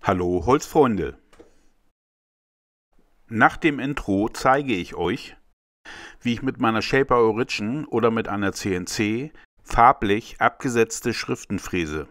Hallo Holzfreunde! Nach dem Intro zeige ich euch, wie ich mit meiner Shaper Origin oder mit einer CNC farblich abgesetzte Schriften fräse.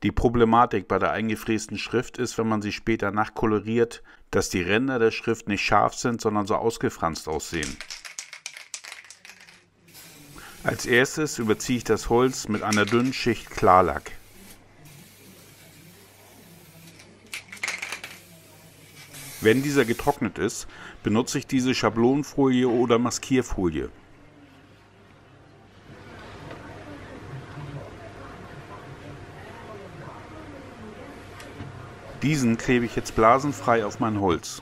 Die Problematik bei der eingefrästen Schrift ist, wenn man sie später nachkoloriert, dass die Ränder der Schrift nicht scharf sind, sondern so ausgefranst aussehen. Als erstes überziehe ich das Holz mit einer dünnen Schicht Klarlack. Wenn dieser getrocknet ist, benutze ich diese Schablonenfolie oder Maskierfolie. Diesen klebe ich jetzt blasenfrei auf mein Holz.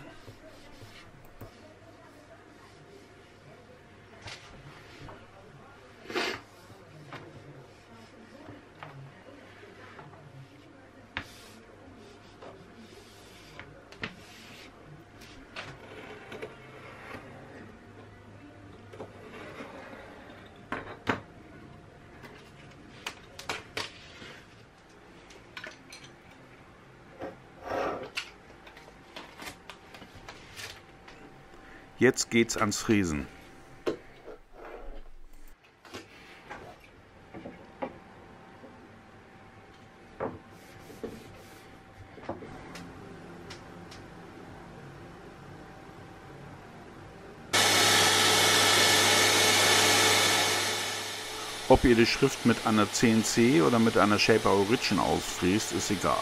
Jetzt geht's ans Fräsen. Ob ihr die Schrift mit einer CNC oder mit einer Shaper Origin ausfräst, ist egal.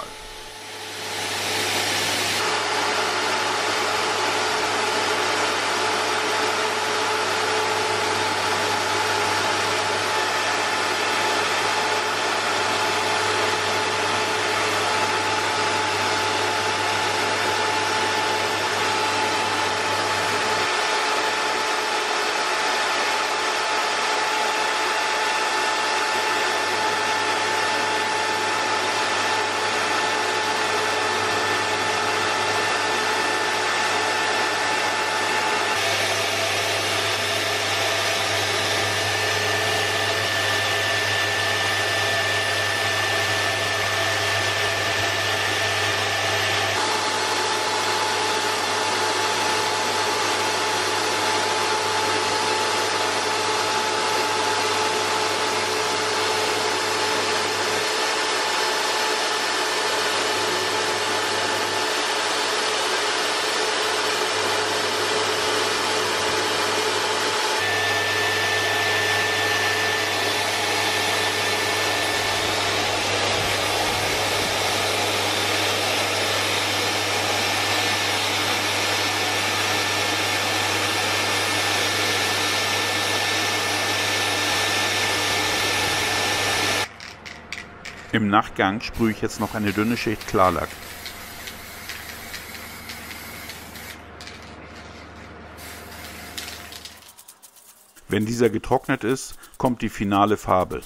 Im Nachgang sprühe ich jetzt noch eine dünne Schicht Klarlack. Wenn dieser getrocknet ist, kommt die finale Farbe.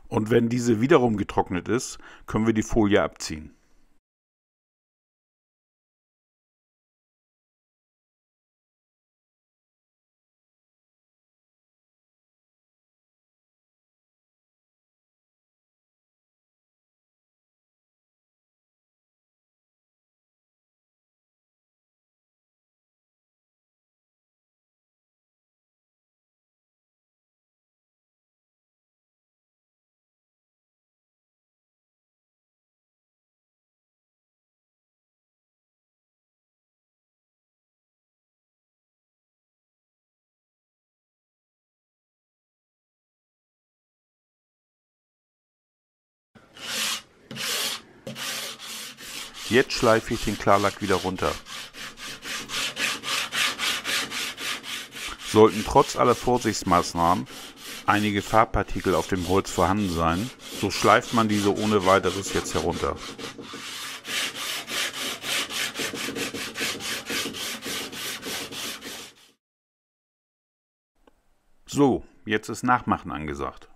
Und wenn diese wiederum getrocknet ist, können wir die Folie abziehen. Jetzt schleife ich den Klarlack wieder runter. Sollten trotz aller Vorsichtsmaßnahmen einige Farbpartikel auf dem Holz vorhanden sein, so schleift man diese ohne weiteres jetzt herunter. So, jetzt ist Nachmachen angesagt.